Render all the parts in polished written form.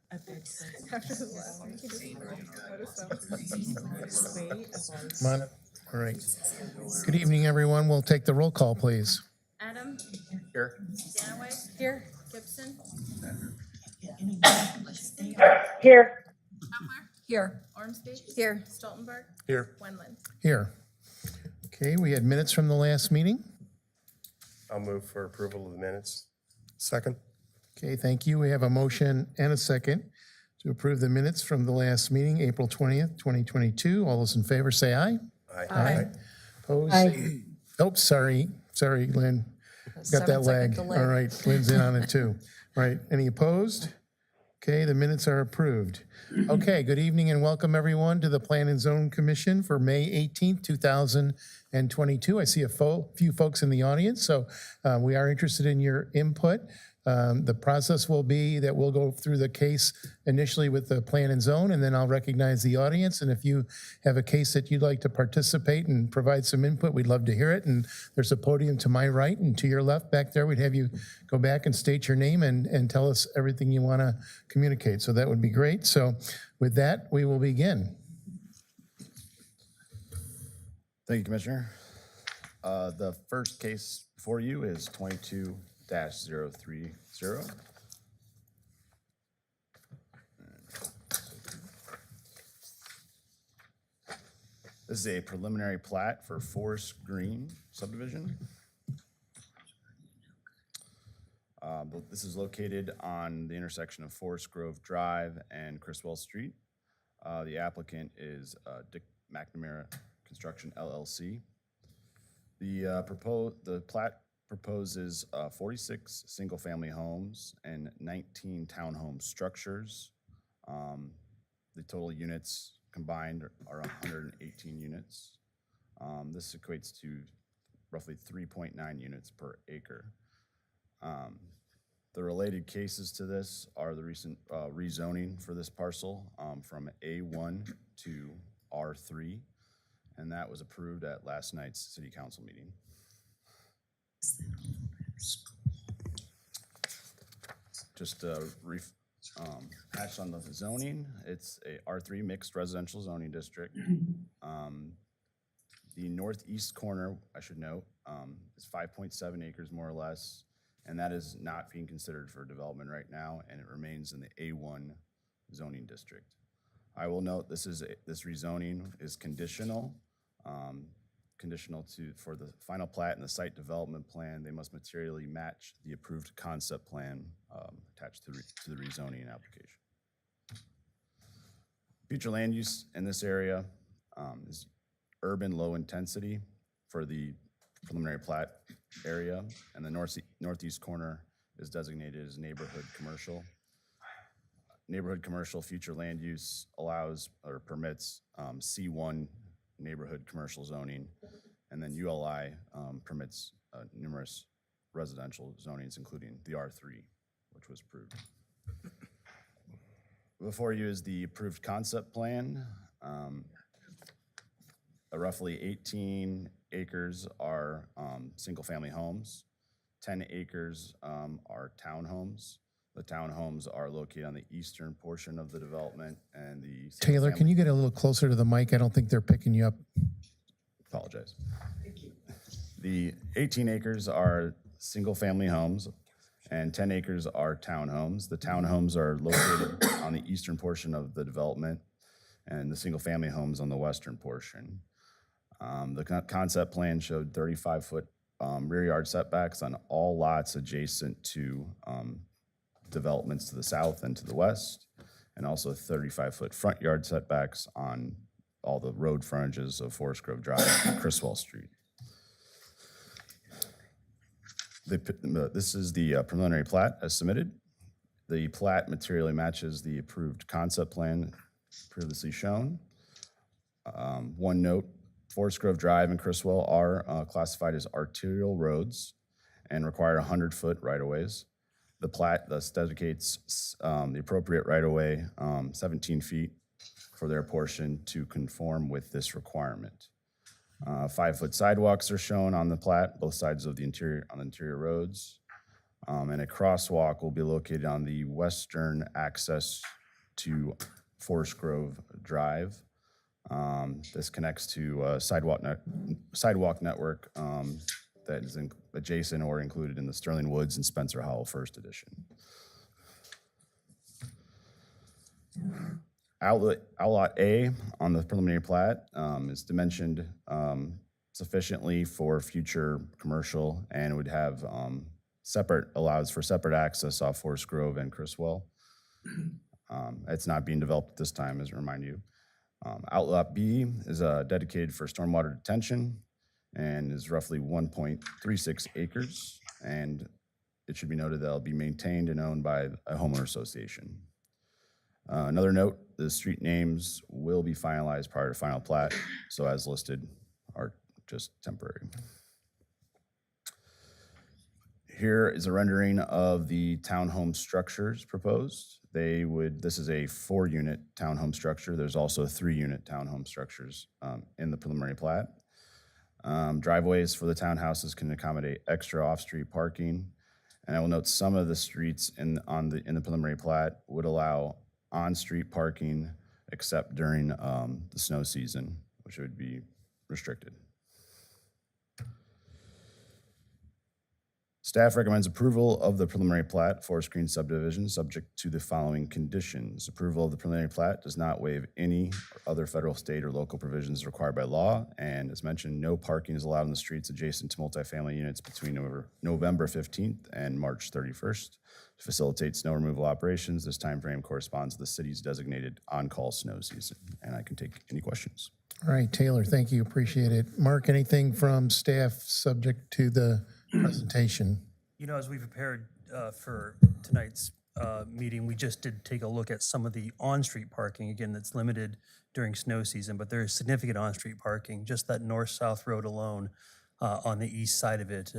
After the last one, he just Come on. All right. Good evening, everyone. We'll take the roll call, please. Adam, Here. Danaway. Here. Gibson. Here. Butler. Here. Ormsby. Here. Stoltenberg. Here. Wendland. Here. Okay, we had minutes from the last meeting. I'll move for approval of the minutes. Second. Okay, thank you. We have a motion and a second to approve the minutes from the last meeting, April 20th, 2022. All those in favor say aye. Aye. Opposed? Aye. Oh, sorry, Lynn. Got that 7-second lag. delay. All right, Lynn's in on it too. All right, any opposed? Okay, the minutes are approved. Okay, good evening and welcome everyone to the Plan and Zone Commission for May 18th, 2022. I see a few folks in the audience, so we are interested in your input. The process will be that we'll go through the case initially with the Plan and Zone, and then I'll recognize the audience. And if you have a case that you'd like to participate and provide some input, we'd love to hear it. And there's a podium to my right and to your left back there. We'd have you go back and state your name and tell us everything you want to communicate. So that would be great. So with that, we will begin. Thank you, Commissioner. The first case for you is 22-030. This is a preliminary plat for Forest Green subdivision. This is located on the intersection of Forest Grove Drive and Criswell Street. The applicant is Dick McNamara Construction LLC. The plat proposes 46 single-family homes and 19 townhome structures. The total units combined are 118 units. This equates to roughly 3.9 units per acre. The related cases to this are the recent rezoning for this parcel from A1 to R3, and that was approved at last night's city council meeting. Just patch on the zoning, it's a R3 mixed residential zoning district. The northeast corner, I should note, is 5.7 acres more or less, and that is not being considered for development right now, and it remains in the A1 zoning district. I will note this rezoning is conditional. For the final plat and the site development plan, they must materially match the approved concept plan attached to the rezoning application. Future land use in this area is urban low intensity for the preliminary plat area, and the northeast corner is designated as neighborhood commercial. Neighborhood commercial future land use allows or permits C1 neighborhood commercial zoning, and then ULI permits numerous residential zonings, including the R3, which was approved. Before you is the approved concept plan. Roughly 18 acres are single-family homes. 10 acres are townhomes. The townhomes are located on the eastern portion of the development, and the Taylor, can you get a little closer to the mic? I don't think they're picking you up. Apologize. The 18 acres are single-family homes, and 10 acres are townhomes. The townhomes are located on the eastern portion of the development, and the single-family homes on the western portion. The concept plan showed 35-foot rear yard setbacks on all lots adjacent to developments to the south and to the west, and also 35-foot front yard setbacks on all the road frontages of Forest Grove Drive and Criswell Street. This is the preliminary plat as submitted. The plat materially matches the approved concept plan previously shown. One note, Forest Grove Drive and Criswell are classified as arterial roads and require 100-foot right-of-ways. The plat thus dedicates the appropriate right-of-way 17 feet for their portion to conform with this requirement. 5-foot sidewalks are shown on the plat, both sides of the interior roads. And a crosswalk will be located on the western access to Forest Grove Drive. This connects to a sidewalk network that is adjacent or included in the Sterling Woods and Spencer Howell First Edition. Outlot A on the preliminary plat is dimensioned sufficiently for future commercial and would have allows for separate access off Forest Grove and Criswell. It's not being developed at this time, as a remind you. Outlot B is dedicated for stormwater detention and is roughly 1.36 acres. And it should be noted that it'll be maintained and owned by a homeowner association. Another note, the street names will be finalized prior to final plat, so as listed are just temporary. Here is a rendering of the townhome structures proposed. This is a 4-unit townhome structure. There's also 3-unit townhome structures in the preliminary plat. Driveways for the townhouses can accommodate extra off-street parking. And I will note some of the streets in the preliminary plat would allow on-street parking except during the snow season, which would be restricted. Staff recommends approval of the preliminary plat, Forest Green subdivision, subject to the following conditions. Approval of the preliminary plat does not waive any other federal, state, or local provisions required by law. And as mentioned, no parking is allowed in the streets adjacent to multifamily units between November 15th and March 31st. To facilitate snow removal operations, this timeframe corresponds to the city's designated on-call snow season. And I can take any questions. All right, Taylor, thank you, appreciate it. Mark, anything from staff subject to the presentation? You know, as we prepared for tonight's meeting, we just did take a look at some of the on-street parking. Again, that's limited during snow season, but there is significant on-street parking, just that north-south road alone on the east side of it.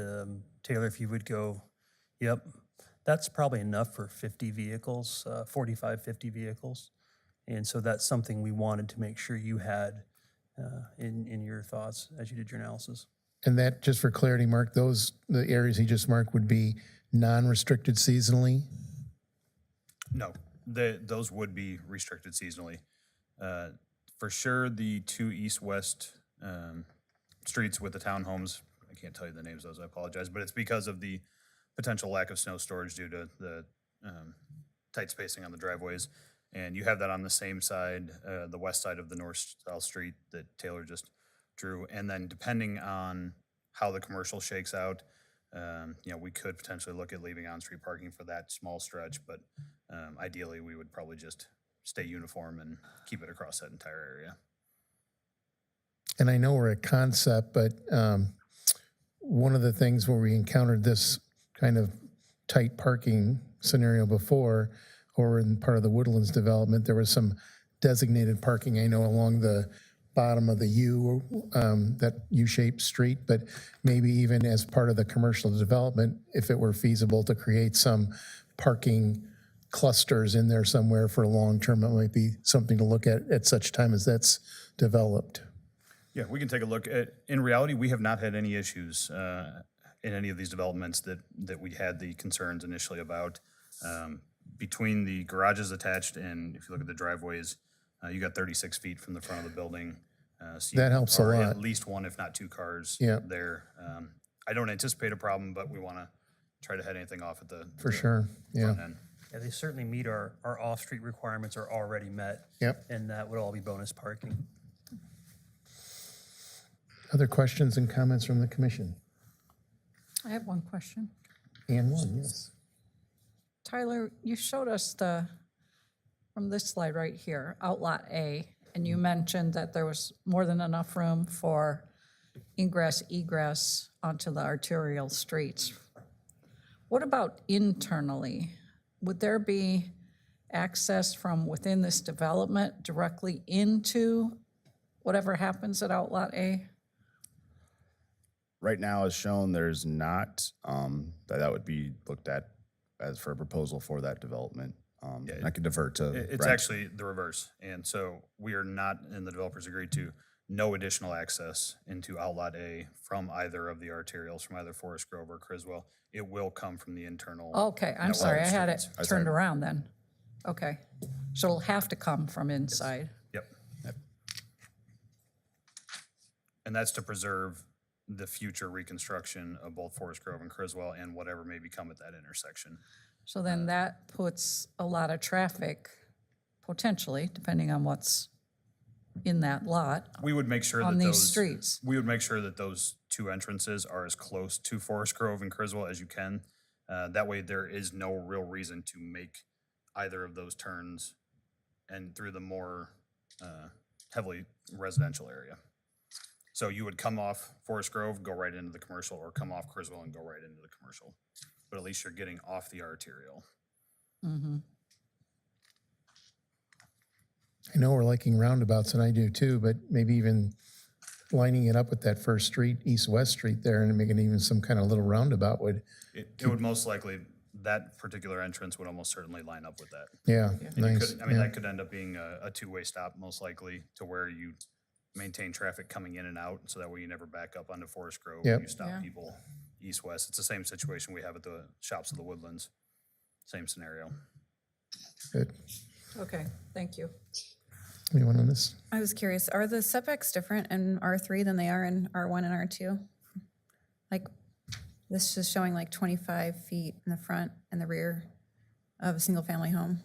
Taylor, if you would go, yep, that's probably enough for 50 vehicles, 45, 50 vehicles. And so that's something we wanted to make sure you had in your thoughts as you did your analysis. And that, just for clarity, Mark, the areas he just marked would be non-restricted seasonally? No, those would be restricted seasonally. For sure, the 2 east-west streets with the townhomes, I can't tell you the names of those, I apologize, but it's because of the potential lack of snow storage due to the tight spacing on the driveways. And you have that on the same side, the west side of the north-south street that Taylor just drew. And then depending on how the commercial shakes out, we could potentially look at leaving on-street parking for that small stretch, but ideally we would probably just stay uniform and keep it across that entire area. And I know we're at concept, but one of the things where we encountered this kind of tight parking scenario before, or in part of the Woodlands development, there was some designated parking, I know, along the bottom of the U, that U-shaped street, but maybe even as part of the commercial development, if it were feasible to create some parking clusters in there somewhere for long-term, it might be something to look at such time as that's developed. Yeah, we can take a look at, in reality, we have not had any issues in any of these developments that we had the concerns initially about. Between the garages attached and if you look at the driveways, you got 36 feet from the front of the building. So that helps a lot. At least one, if not 2 cars there. I don't anticipate a problem, but we want to try to head anything off at the sure, yeah. front end. Yeah, they certainly meet our off-street requirements are already met. Yep. And that would all be bonus parking. Other questions and comments from the commission? I have one question. And one, yes. Tyler, you showed us from this slide right here, Outlot A, and you mentioned that there was more than enough room for ingress, egress onto the arterial streets. What about internally? Would there be access from within this development directly into whatever happens at Outlot A? Right now, as shown, there's not. That would be looked at as for a proposal for that development. I could divert to. It's Brent. actually the reverse. And so we are not, and the developers agreed to, no additional access into Outlot A from either of the arterials, from either Forest Grove or Criswell. It will come from the internal. Okay, I'm network sorry, I had it streets. turned around then. Okay. So it'll have to come from inside. Yep. And that's to preserve the future reconstruction of both Forest Grove and Criswell and whatever may become at that intersection. So then that puts a lot of traffic, potentially, depending on what's in that lot, We would make sure that on these those, streets. we would make sure that those two entrances are as close to Forest Grove and Criswell as you can. That way there is no real reason to make either of those turns and through the more heavily residential area. So you would come off Forest Grove, go right into the commercial, or come off Criswell and go right into the commercial. But at least you're getting off the arterial. I know we're liking roundabouts, and I do too, but maybe even lining it up with that first street, east-west street there, and making even some kind of little roundabout would, It would most likely, that particular entrance would almost certainly line up with that. yeah, And you nice. could, I mean, yeah. that could end up being a two-way stop, most likely, to where you maintain traffic coming in and out, so that way you never back up onto Forest Grove. Yep. You stop people east-west. It's the same situation we have at the Shops of the Woodlands. Same scenario. Good. Okay, thank you. Anyone on this? I was curious, are the setbacks different in R3 than they are in R1 and R2? Like, this is showing like 25 feet in the front and the rear of a single-family home.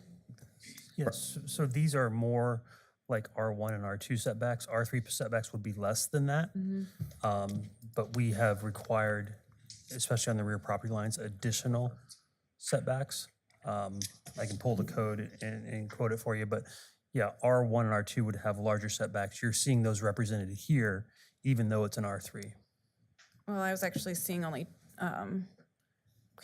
Yes, so these are more like R1 and R2 setbacks. R3 setbacks would be less than that. But we have required, especially on the rear property lines, additional setbacks. I can pull the code and quote it for you, but yeah, R1 and R2 would have larger setbacks. You're seeing those represented here, even though it's an R3. Well, I was actually seeing only, kind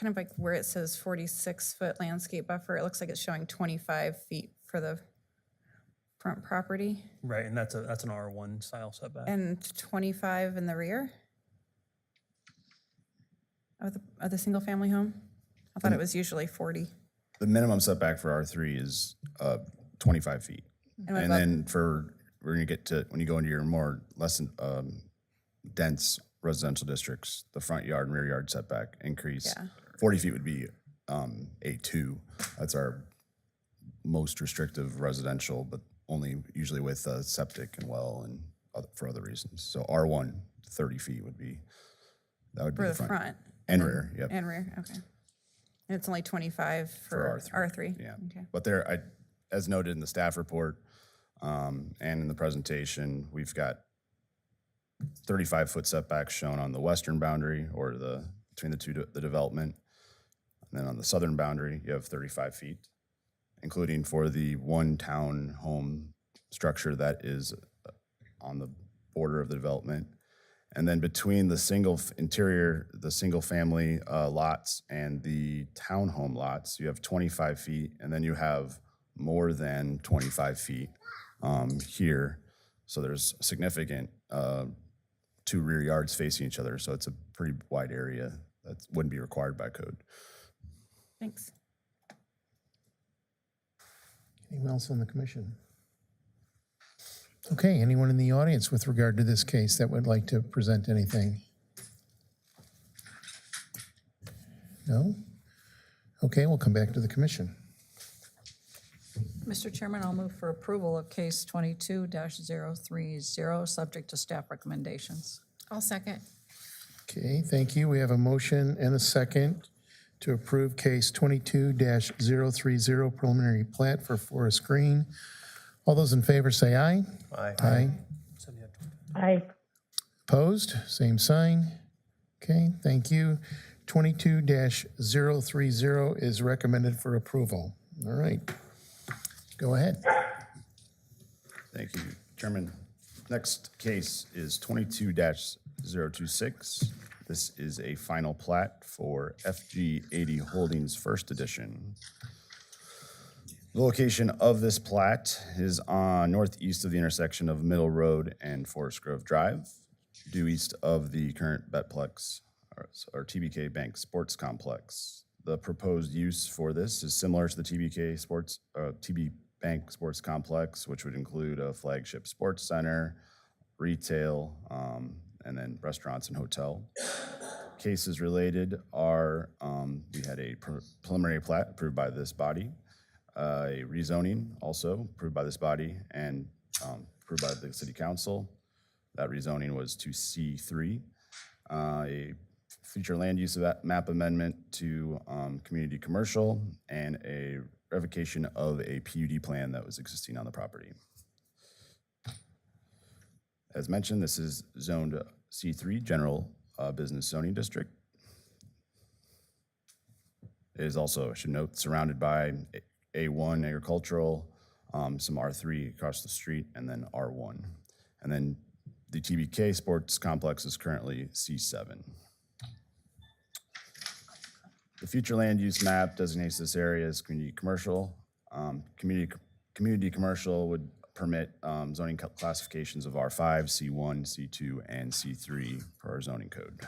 of like where it says 46-foot landscape buffer, it looks like it's showing 25 feet for the front property Right, and that's an R1 style setback. and 25 in the rear of the single-family home. I thought it was usually 40. The minimum setback for R3 is 25 feet. And what And about- then for, we're gonna get to, when you go into your more less than, dense residential districts, the front yard and rear yard setback increase. Yeah. 40 feet would be A2. That's our most restrictive residential, but only usually with septic and well and for other reasons. So R1, 30 feet would be, that would be For the the front. And rear, yep. And rear, okay. And it's only 25 For for R3? Yeah, Okay. but there, as noted in the staff report and in the presentation, we've got 35-foot setbacks shown on the western boundary or between the development. And then on the southern boundary, you have 35 feet, including for the one town home structure that is on the border of the development. And then between the single family lots and the townhome lots, you have 25 feet, and then you have more than 25 feet here. So there's significant two rear yards facing each other, so it's a pretty wide area that wouldn't be required by code. Thanks. Anyone else on the commission? Okay, anyone in the audience with regard to this case that would like to present anything? No? Okay, we'll come back to the commission. Mr. Chairman, I'll move for approval of case 22-030, subject to staff recommendations. I'll second. Okay, thank you. We have a motion and a second to approve case 22-030 preliminary plat for Forest Green. All those in favor say aye. Aye. Aye. Aye. Opposed? Same sign. Okay, thank you. 22-030 is recommended for approval. All right. Go ahead. Thank you, Chairman. Next case is 22-026. This is a final plat for FG 80 Holdings First Edition. The location of this plat is on northeast of the intersection of Middle Road and Forest Grove Drive, due east of the current Betplex, or TBK Bank Sports Complex. The proposed use for this is similar to the TB Bank Sports Complex, which would include a flagship sports center, retail, and then restaurants and hotel. Cases related are, we had a preliminary plat approved by this body. a rezoning also approved by this body and approved by the city council. That rezoning was to C3. A future land use map amendment to community commercial, and a revocation of a PUD plan that was existing on the property. As mentioned, this is zoned C3, general business zoning district. It is also, I should note, surrounded by A1 agricultural, some R3 across the street, and then R1. And then the TBK Sports Complex is currently C7. The future land use map designates this area as community commercial. Community commercial would permit zoning classifications of R5, C1, C2, and C3 per our zoning code.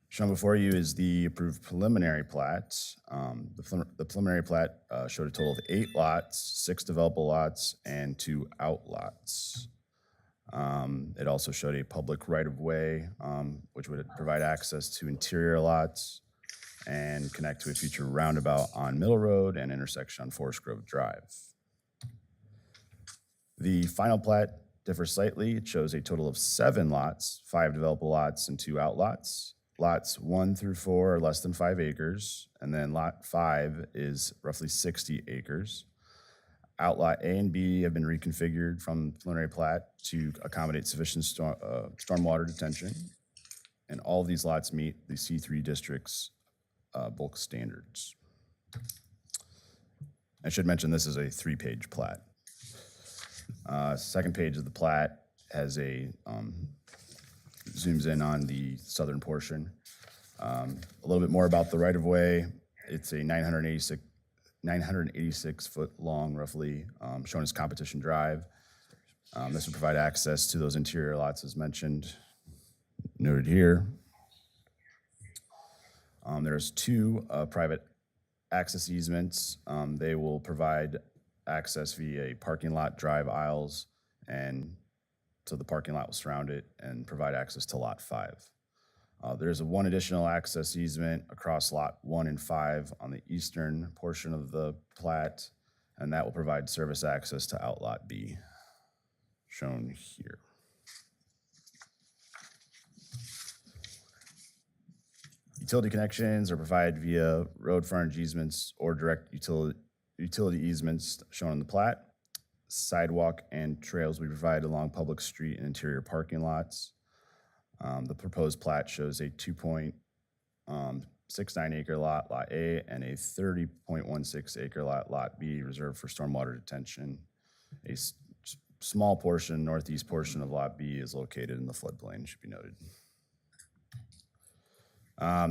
Shown before you is the approved preliminary plat. The preliminary plat showed a total of 8 lots, 6 developable lots, and 2 outlots. It also showed a public right-of-way, which would provide access to interior lots and connect to a future roundabout on Middle Road and intersection on Forest Grove Drive. The final plat differs slightly. It shows a total of 7 lots, 5 developable lots and 2 outlots. Lots 1 through 4 are less than 5 acres, and then lot 5 is roughly 60 acres. Outlot A and B have been reconfigured from preliminary plat to accommodate sufficient stormwater detention, and all of these lots meet the C3 district's bulk standards. I should mention this is a 3-page plat. Second page of the plat has a zooms in on the southern portion. A little bit more about the right-of-way. It's a 986 foot long, roughly, shown as Competition Drive. This would provide access to those interior lots as mentioned, noted here. There's 2 private access easements. They will provide access via parking lot, drive aisles, and so the parking lot will surround it and provide access to lot 5. There's one additional access easement across lot 1 and 5 on the eastern portion of the plat, and that will provide service access to outlot B, shown here. Utility connections are provided via road frontage easements or direct utility easements shown on the plat. Sidewalk and trails will be provided along public street and interior parking lots. The proposed plat shows a 2.69 acre lot, lot A, and a 30.16 acre lot, lot B, reserved for stormwater detention. A small portion, northeast portion of lot B is located in the floodplain, should be noted.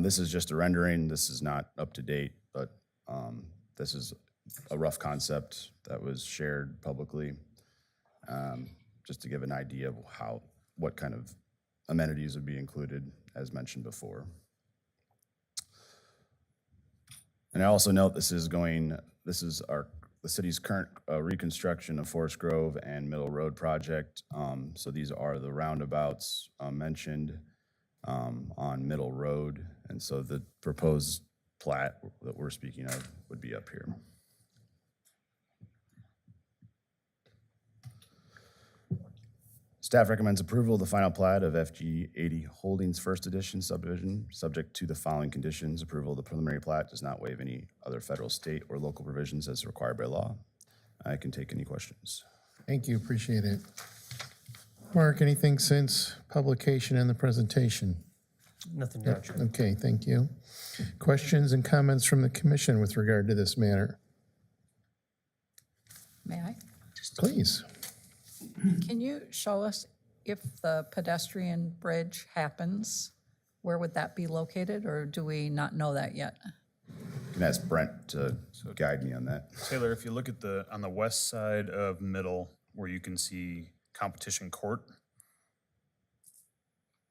This is just a rendering. This is not up to date, but this is a rough concept that was shared publicly, just to give an idea of what kind of amenities would be included, as mentioned before. And I also note this is the city's current reconstruction of Forest Grove and Middle Road project. So these are the roundabouts mentioned on Middle Road, and so the proposed plat that we're speaking of would be up here. Staff recommends approval of the final plat of FG 80 Holdings First Edition subdivision, subject to the following conditions. Approval of the preliminary plat does not waive any other federal, state, or local provisions as required by law. I can take any questions. Thank you, appreciate it. Mark, anything since publication and the presentation? Nothing Yeah, much. okay, thank you. Questions and comments from the commission with regard to this matter? May I? Please. Can you show us if the pedestrian bridge happens, where would that be located, or do we not know that yet? You can ask Brent to guide me on that. Taylor, if you look at on the west side of Middle, where you can see Competition Court,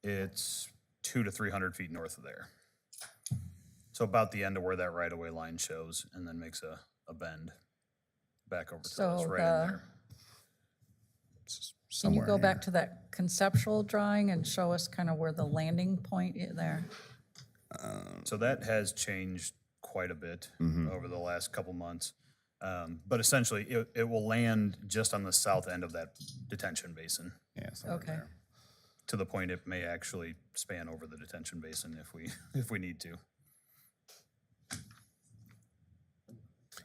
it's 200 to 300 feet north of there. So about the end of where that right-of-way line shows, and then makes a bend back over to us, So right in there. Can you Somewhere go in back here. to that conceptual drawing and show us kind of where the landing point there? So that has changed quite a bit over the last couple months. But essentially, it will land just on the south end of that detention basin, Yeah, somewhere Okay. there. to the point it may actually span over the detention basin if we need to.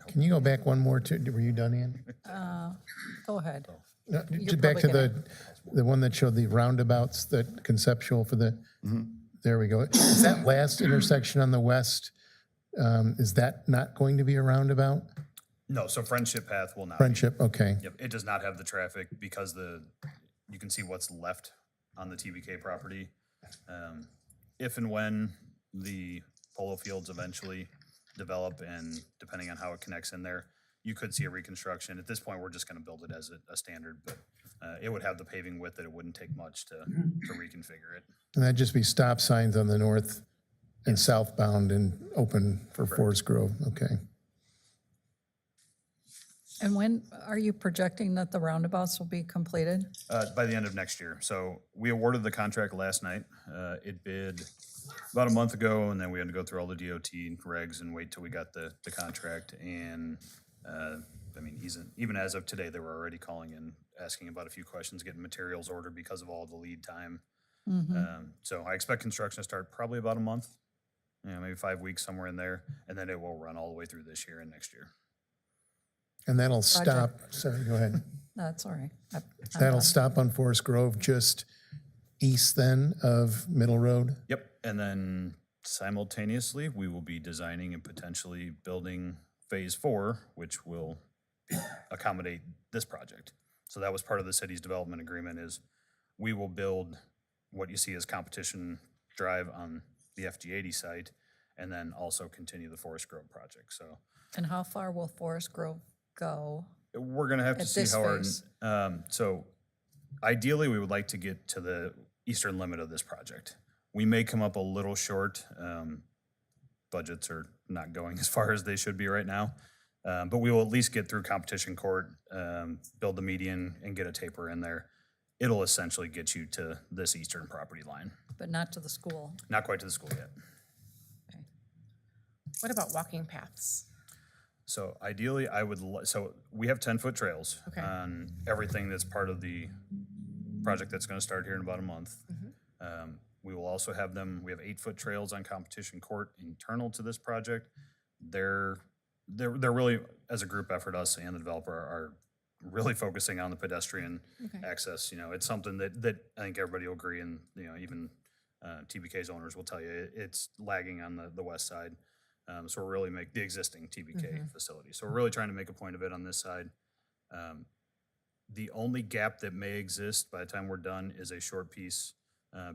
Can you go back one more to, were you done, Ann? Go ahead. No, You're back to probably the one that showed the roundabouts, the conceptual for the, there we go. Is that last intersection on the west, is that not going to be a roundabout? No, so Friendship Path will not be. Friendship, okay. Yep, it does not have the traffic because you can see what's left on the TBK property. If and when the polo fields eventually develop and depending on how it connects in there, you could see a reconstruction. At this point, we're just gonna build it as a standard, but it would have the paving width that it wouldn't take much to reconfigure it. And that'd just be stop signs on the north and southbound and open for Forest Grove, okay. And when are you projecting that the roundabouts will be completed? By the end of next year. So we awarded the contract last night. It bid about a month ago, and then we had to go through all the DOT regs and wait till we got the contract. And I mean, even as of today, they were already calling in, asking about a few questions, getting materials ordered because of all the lead time. So I expect construction to start probably about a month, maybe 5 weeks, somewhere in there, and then it will run all the way through this year and next year. And that'll stop, sorry, go ahead. That's all right. That'll stop on Forest Grove, just east then of Middle Road? Yep, and then simultaneously, we will be designing and potentially building Phase 4, which will accommodate this project. So that was part of the city's development agreement is we will build what you see as Competition Drive on the FG80 site and then also continue the Forest Grove project. So And how far will Forest Grove go? we're gonna have to At see this how our, phase. so ideally, we would like to get to the eastern limit of this project. We may come up a little short. Budgets are not going as far as they should be right now. But we will at least get through competition court, build the median and get a taper in there. It'll essentially get you to this eastern property line. But not to the school. Not quite to the school yet. What about walking paths? So ideally, so we have 10-foot trails Okay. on everything that's part of the project that's gonna start here in about a month. We will also have we have 8-foot trails on Competition Court internal to this project. They're really, as a group effort, us and the developer are really focusing on the pedestrian access. It's something that I think everybody will agree, and even TBK's owners will tell you it's lagging on the west side. So we're really the existing TBK facility. So we're really trying to make a point of it on this side. The only gap that may exist by the time we're done is a short piece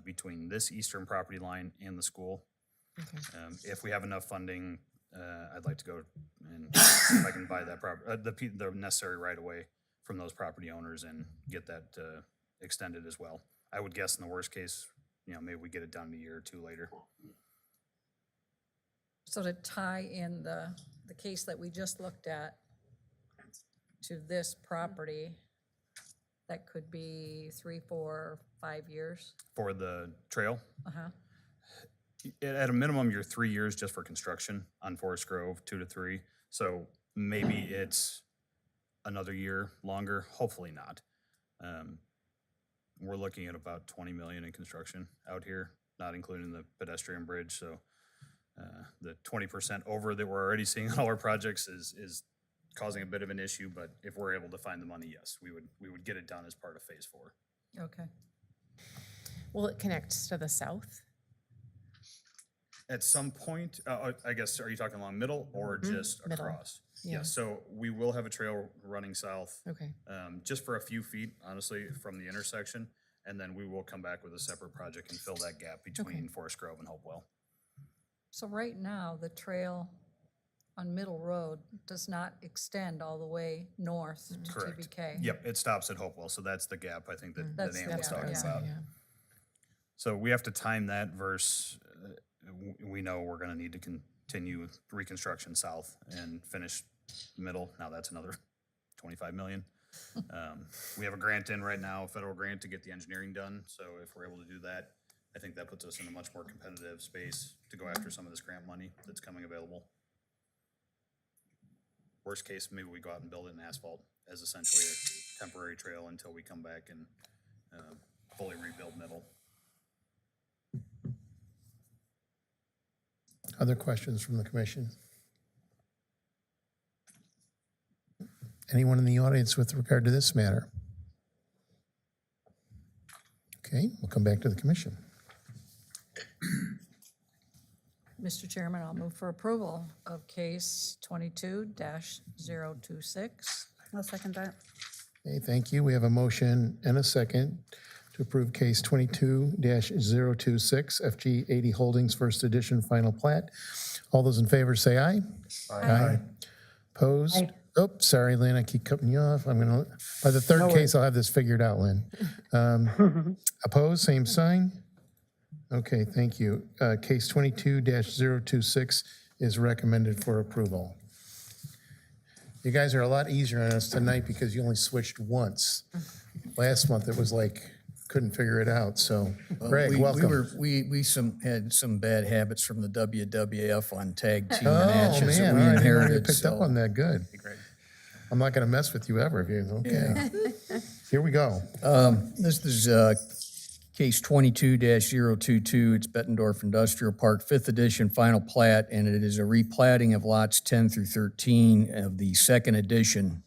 between this eastern property line and the school. If we have enough funding, I'd like to go and see if I can buy that the necessary right of way from those property owners and get that extended as well. I would guess in the worst case, maybe we get it done a year or two later. So to tie in the case that we just looked at to this property, that could be 3, 4, 5 years? For the trail, Uh-huh. at a minimum, you're 3 years just for construction on Forest Grove, 2 to 3. So maybe it's another year longer, hopefully not. We're looking at about 20 million in construction out here, not including the pedestrian bridge. So the 20% over that we're already seeing on all our projects is causing a bit of an issue, but if we're able to find the money, yes, we would get it done as part of Phase 4. Okay. Will it connect to the south? At some point, I guess, are you talking along middle or just Middle. across? Yeah. Yes, so we will have a trail running south, Okay. just for a few feet, honestly, from the intersection. And then we will come back with a separate project and fill that gap between Forest Grove and Hopewell. So right now, the trail on Middle Road does not extend all the way north to Correct. TBK. Yep, it stops at Hopewell, so that's the gap I think that That's Ann the was gap, talking yeah. about. So we have to time that versus, we know we're gonna need to continue with reconstruction south and finish middle. Now that's another 25 million. We have a grant in right now, a federal grant to get the engineering done. So if we're able to do that, I think that puts us in a much more competitive space to go after some of this grant money that's coming available. Worst case, maybe we go out and build it in asphalt as essentially a temporary trail until we come back and fully rebuild Middle. Other questions from the commission? Anyone in the audience with regard to this matter? Okay, we'll come back to the commission. Mr. Chairman, I'll move for approval of case 22-026. I'll second that. Okay, thank you. We have a motion and a second to approve case 22-026, FG 80 Holdings First Edition Final Plat. All those in favor say aye. Aye. Opposed? Oh, sorry, Lynn, I keep cutting you off. I'm gonna, by the third case, I'll have this figured out, Lynn. Opposed, same sign? Okay, thank you. Case 22-026 is recommended for approval. You guys are a lot easier on us tonight because you only switched once. Last month, it was like, couldn't figure it out, so Greg, welcome. We had some bad habits from the WWF on tag team Oh, matches that man, we I didn't know you inherited. picked up so- on that, good. I'm not gonna mess with you ever, okay. Here we go. This is case 22-022. It's Bettendorf Industrial Park, 5th edition, final plat, and it is a replatting of lots 10 through 13 of the 2nd edition.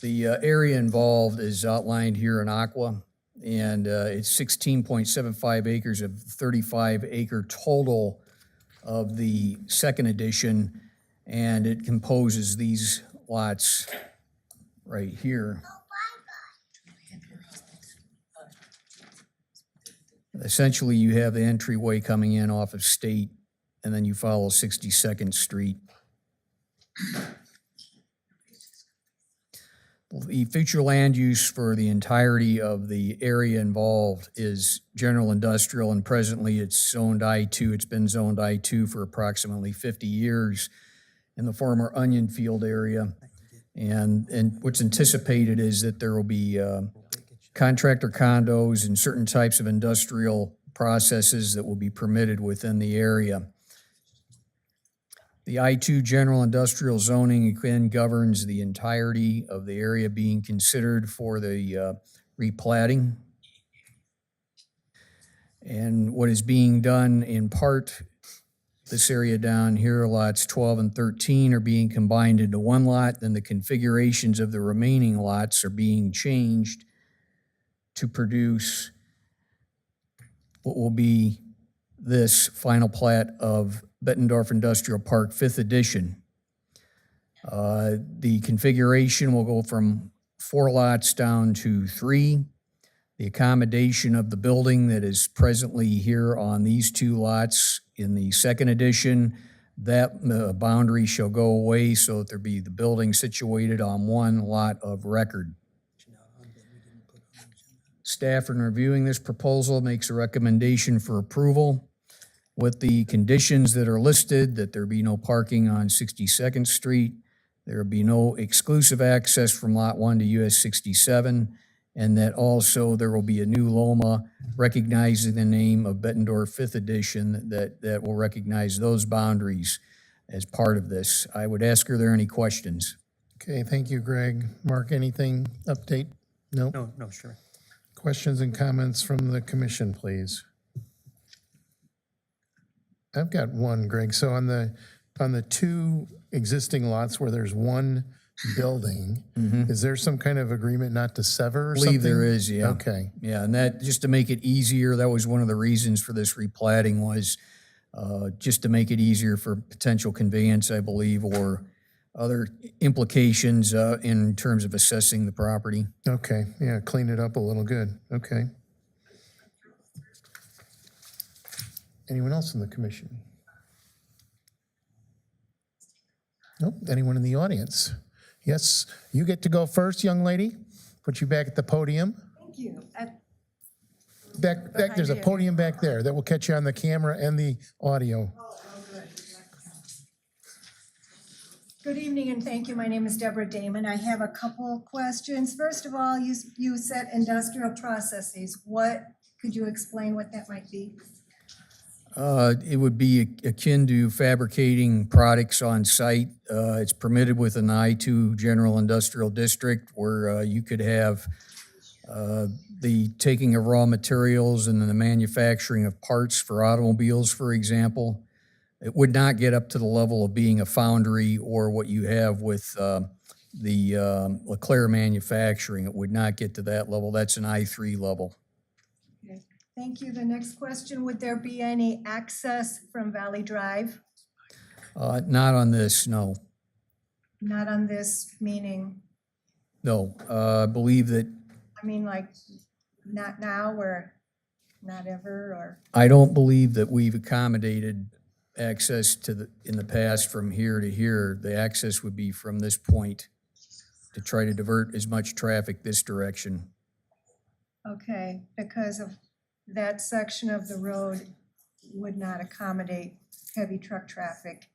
The area involved is outlined here in aqua, and it's 16.75 acres of 35-acre total of the 2nd edition, and it composes these lots right here. Essentially, you have the entryway coming in off of State, and then you follow 62nd Street. The future land use for the entirety of the area involved is general industrial, and presently it's zoned I-2. It's been zoned I-2 for approximately 50 years in the former Onion Field area. And what's anticipated is that there will be contractor condos and certain types of industrial processes that will be permitted within the area. The I-2 general industrial zoning again governs the entirety of the area being considered for the replatting. And what is being done in part, this area down here, lots 12 and 13 are being combined into one lot, then the configurations of the remaining lots are being changed to produce what will be this final plat of Bettendorf Industrial Park, 5th edition. The configuration will go from 4 lots down to 3. The accommodation of the building that is presently here on these 2 lots in the 2nd edition, that boundary shall go away so that there be the building situated on 1 lot of record. Staff, in reviewing this proposal, makes a recommendation for approval with the conditions that are listed, that there be no parking on 62nd Street, there be no exclusive access from Lot 1 to US 67, and that also there will be a new LOMA recognizing the name of Bettendorf 5th Edition that will recognize those boundaries as part of this. I would ask, are there any questions? Okay, thank you, Greg. Mark, anything, update? No? No, sure. Questions and comments from the commission, please? I've got one, Greg. So on the 2 existing lots where there's 1 building, is there some kind of agreement not to sever or I something? believe there is, yeah. Okay, Yeah, and that, just to make it easier, that was one of the reasons for this replatting was just to make it easier for potential conveyance, I believe, or other implications in terms of assessing the property. okay, yeah, clean it up a little, good, okay. Anyone else in the commission? Nope, anyone in the audience? Yes, you get to go first, young lady. Put you back at the podium. Thank you. Back, there's a podium back there that will catch you on the camera and the audio. Good evening and thank you. My name is Deborah Damon. I have a couple questions. First of all, you said industrial processes. Could you explain what that might be? It would be akin to fabricating products on site. It's permitted with an I-2 General Industrial District where you could have the taking of raw materials and then the manufacturing of parts for automobiles, for example. It would not get up to the level of being a foundry or what you have with the LeClaire manufacturing. It would not get to that level. That's an I-3 level. Okay. Thank you. The next question, would there be any access from Valley Drive? Not on this, no. Not on this, meaning, No, I believe that, I mean, like, not now or not ever, or? I don't believe that we've accommodated access to in the past from here to here. The access would be from this point to try to divert as much traffic this direction. Okay, because of that section of the road would not accommodate heavy truck traffic.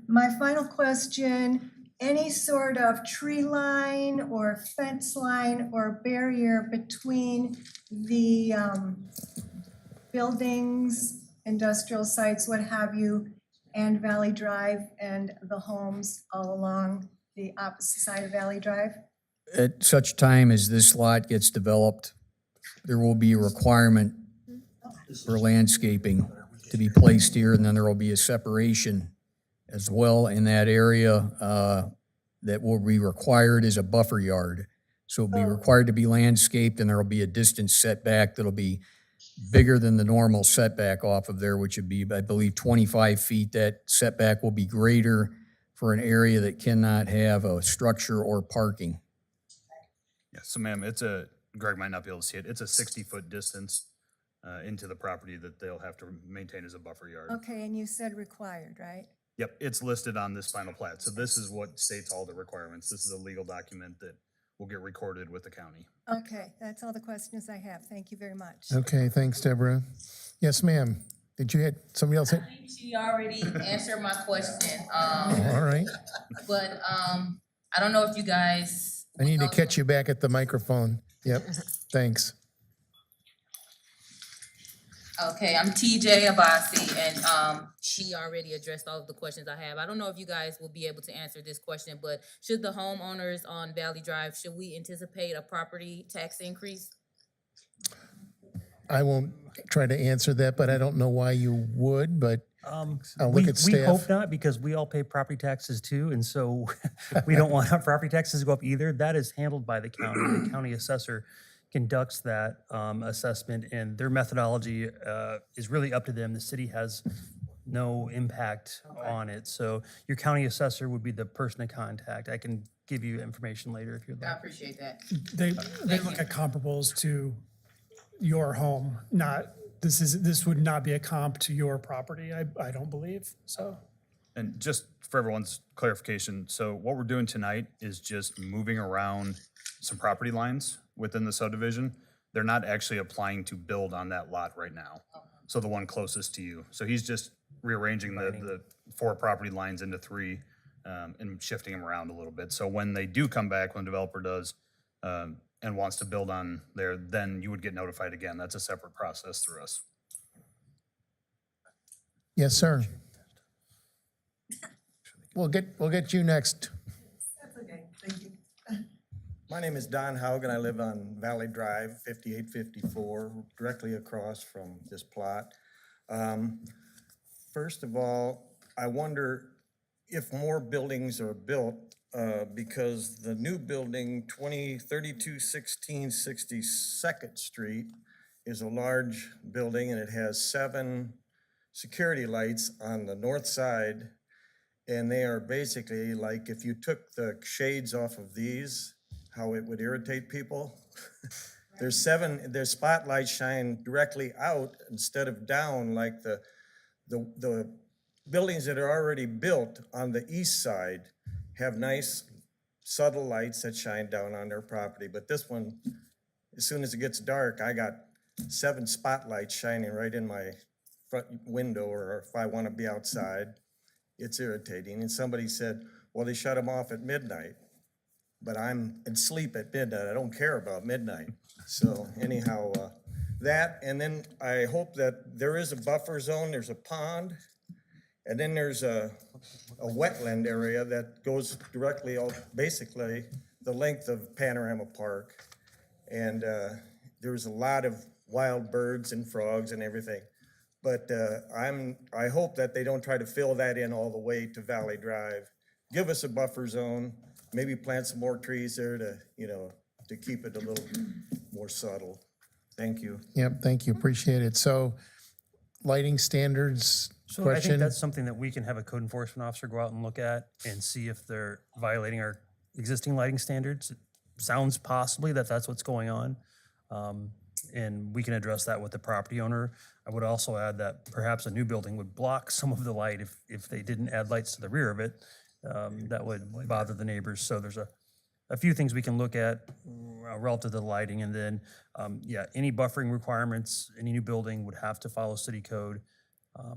My final question, any sort of tree line or fence line or barrier between the buildings, industrial sites, what have you, and Valley Drive and the homes all along the opposite side of Valley Drive? At such time as this lot gets developed, there will be a requirement for landscaping to be placed here, and then there will be a separation as well in that area that will be required as a buffer yard. So it'll be required to be landscaped, and there will be a distance setback that'll be bigger than the normal setback off of there, which would be, I believe, 25 feet. That setback will be greater for an area that cannot have a structure or parking. Yeah, so ma'am, Greg might not be able to see it. It's a 60-foot distance into the property that they'll have to maintain as a buffer yard. Okay, and you said required, right? Yep, it's listed on this final plat. So this is what states all the requirements. This is a legal document that will get recorded with the county. Okay, that's all the questions I have. Thank you very much. Okay, thanks, Deborah. Yes, ma'am. Did you hit, somebody else hit? I think she already answered my question, All right. but I don't know if you guys. I need to catch you back at the microphone. Yep, thanks. Okay, I'm TJ Abasi, and she already addressed all of the questions I have. I don't know if you guys will be able to answer this question, but should the homeowners on Valley Drive, should we anticipate a property tax increase? I won't try to answer that, but I don't know why you would, but I'll look We at we staff. hope not, because we all pay property taxes too, and so we don't want our property taxes to go up either. That is handled by the county. The county assessor conducts that assessment, and their methodology is really up to them. The city has no impact on it. So your county assessor would be the person to contact. I can give you information later if you'd I like. appreciate that. They look at comparables to your home, not, this would not be a comp to your property, I don't believe, so. And just for everyone's clarification, so what we're doing tonight is just moving around some property lines within the subdivision. They're not actually applying to build on that lot right now. So the one closest to you. So he's just rearranging the 4 property lines into 3 and shifting them around a little bit. So when they do come back, when the developer does and wants to build on there, then you would get notified again. That's a separate process through us. Yes, sir. We'll get you next. That's okay, thank you. My name is Don Haugen. I live on Valley Drive, 5854, directly across from this plot. First of all, I wonder if more buildings are built because the new building, 3216 62nd Street, is a large building and it has 7 security lights on the north side. And they are basically like if you took the shades off of these, how it would irritate people. There's spotlights shine directly out instead of down like the buildings that are already built on the east side have nice subtle lights that shine down on their property. But this one, as soon as it gets dark, I got 7 spotlights shining right in my front window or if I want to be outside. It's irritating. And somebody said, well, they shut them off at midnight. But I'm asleep at midnight. I don't care about midnight. So anyhow, that, and then I hope that there is a buffer zone, there's a pond, and then there's a wetland area that goes directly, basically, the length of Panorama Park. And there's a lot of wild birds and frogs and everything. But I hope that they don't try to fill that in all the way to Valley Drive. Give us a buffer zone, maybe plant some more trees there to, to keep it a little more subtle. Thank you. Yep, thank you, appreciate it. So lighting standards So I think question? that's something that we can have a code enforcement officer go out and look at and see if they're violating our existing lighting standards. It sounds possibly that that's what's going on. And we can address that with the property owner. I would also add that perhaps a new building would block some of the light if they didn't add lights to the rear of it. That would bother the neighbors. So there's a few things we can look at relative to the lighting. And then, any buffering requirements, any new building would have to follow city code.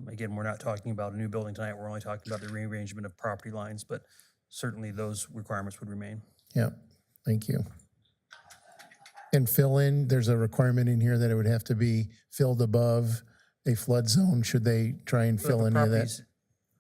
Again, we're not talking about a new building tonight. We're only talking about the rearrangement of property lines, but certainly those requirements would remain. Yep, thank you. And fill in, there's a requirement in here that it would have to be filled above a flood zone. Should they try and So fill if any of that?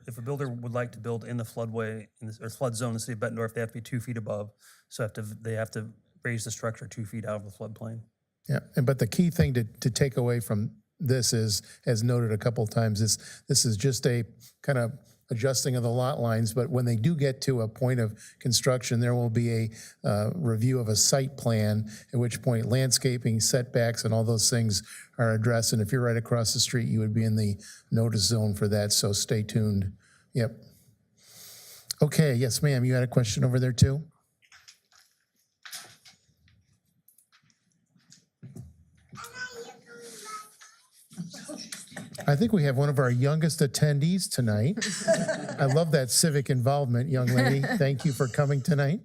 If a builder would like to build in the floodway, or flood zone in the city of Bettendorf, they have to be 2 feet above. So they have to raise the structure 2 feet out of the floodplain. Yeah, but the key thing to take away from this is, as noted a couple of times, this is just a kind of adjusting of the lot lines, but when they do get to a point of construction, there will be a review of a site plan, at which point landscaping, setbacks, and all those things are addressed. And if you're right across the street, you would be in the notice zone for that, so stay tuned. Yep. Okay, yes, ma'am, you had a question over there too? I think we have one of our youngest attendees tonight. I love that civic involvement, young lady. Thank you for coming tonight.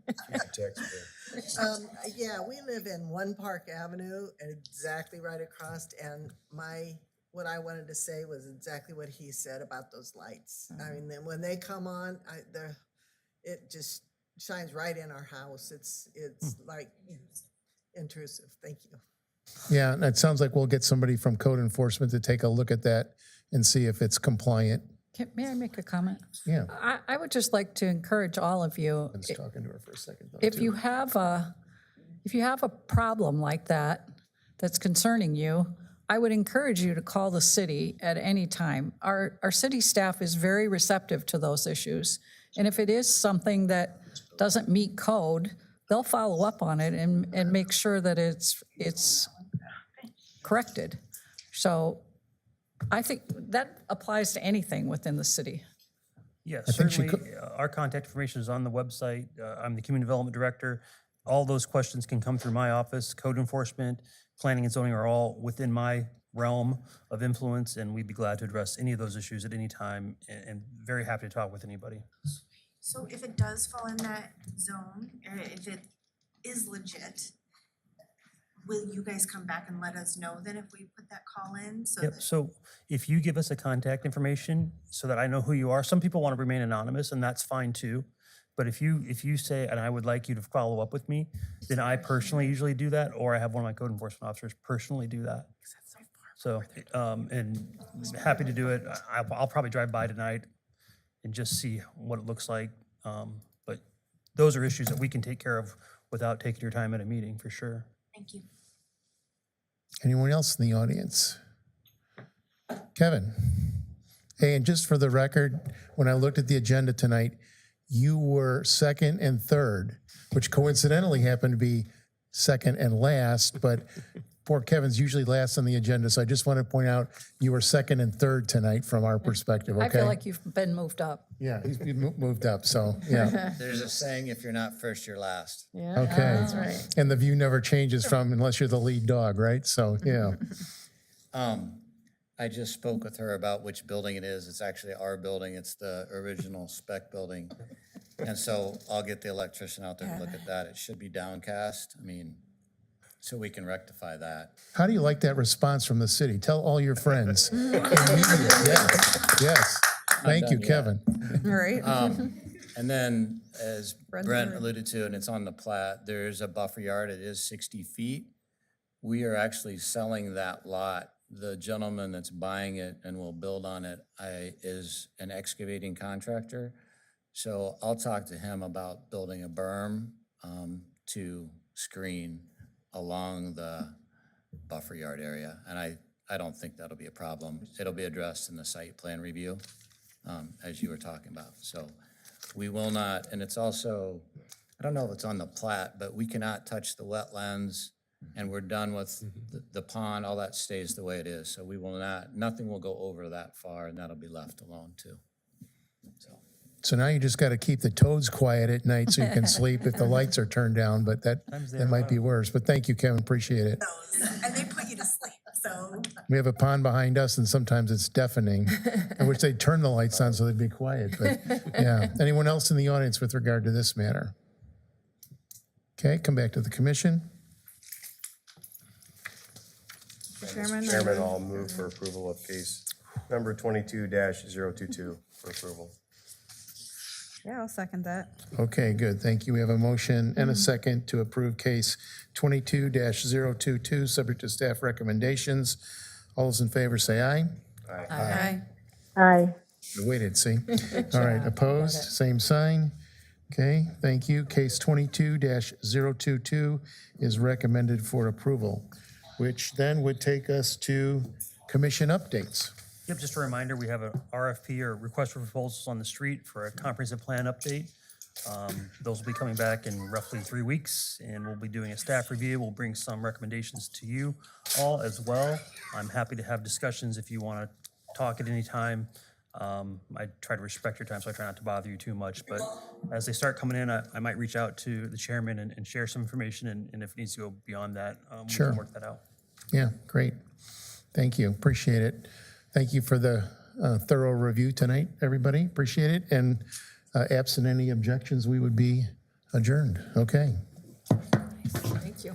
Yeah, we live in One Park Avenue, exactly right across, and what I wanted to say was exactly what he said about those lights. I mean, then when they come on, it just shines right in our house. It's like intrusive. Thank you. Yeah, and it sounds like we'll get somebody from code enforcement to take a look at that and see if it's compliant. May I make a comment? Yeah. I would just like to encourage all of you, I was talking to her for a second. though, if too. you have a problem like that that's concerning you, I would encourage you to call the city at any time. Our city staff is very receptive to those issues. And if it is something that doesn't meet code, they'll follow up on it and make sure that it's corrected. So I think that applies to anything within the city. Yes, think she certainly. Our contact information is on the website. I'm the Community Development Director. All those questions can come through my office. Code enforcement, planning and zoning are all within my realm of influence, and we'd be glad to address any of those issues at any time, and very happy to talk with anybody. So if it does fall in that zone, or if it is legit, will you guys come back and let us know then if we put that call in? So Yep, that, so if you give us a contact information so that I know who you are, some people want to remain anonymous, and that's fine too. But if you say, and I would like you to follow up with me, then I personally usually do that, or I have one of my code enforcement officers personally do that. So, and happy to do it. I'll probably drive by tonight and just see what it looks like. But those are issues that we can take care of without taking your time at a meeting, for sure. thank you. Anyone else in the audience? Kevin? Hey, and just for the record, when I looked at the agenda tonight, you were second and third, which coincidentally happened to be second and last, but poor Kevin's usually last on the agenda, so I just want to point out you were second and third tonight from our perspective, okay? I feel like you've been moved up. Yeah, he's moved up, so, yeah. There's a saying, if you're not first, you're last. Yeah, Okay. that's right. And the view never changes from, unless you're the lead dog, right? So, yeah. I just spoke with her about which building it is. It's actually our building. It's the original spec building. And so I'll get the electrician out there to look at that. It should be downcast. I mean, so we can rectify that. How do you like that response from the city? Tell all your friends. Yes, yes. Thank you, done yet. Kevin. All right. And then, as Spread the Brent word. alluded to, and it's on the plat, there's a buffer yard, it is 60 feet. We are actually selling that lot. The gentleman that's buying it and will build on it is an excavating contractor. So I'll talk to him about building a berm to screen along the buffer yard area. And I don't think that'll be a problem. It'll be addressed in the site plan review, as you were talking about. So we will not, and it's also, I don't know if it's on the plat, but we cannot touch the wetlands, and we're done with the pond, all that stays the way it is. So we will not, nothing will go over that far, and that'll be left alone too. So now you just got to keep the toads quiet at night so you can sleep if the lights are turned down, but that might be worse. But thank you, Kevin, appreciate it. And they put you to sleep, so. We have a pond behind us and sometimes it's deafening. I wish they'd turn the lights on so they'd be quiet, but yeah. Anyone else in the audience with regard to this matter? Okay, come back to the commission. Mr. Chairman. Chairman, I'll move for approval of case number 22-022 for approval. Yeah, I'll second that. Okay, good, thank you. We have a motion and a second to approve case 22-022, subject to staff recommendations. All those in favor say aye. Aye. Aye. I waited, see? All right, opposed, same sign. Okay, thank you. Case 22-022 is recommended for approval, which then would take us to commission updates. Yep, just a reminder, we have an RFP or request for proposals on the street for a comprehensive plan update. Those will be coming back in roughly 3 weeks, and we'll be doing a staff review. We'll bring some recommendations to you all as well. I'm happy to have discussions if you want to talk at any time. I try to respect your time, so I try not to bother you too much. But as they start coming in, I might reach out to the chairman and share some information, and if it needs to go beyond that, we Sure. can work that out. Yeah, great. Thank you, appreciate it. Thank you for the thorough review tonight, everybody, appreciate it. And absent any objections, we would be adjourned. Okay.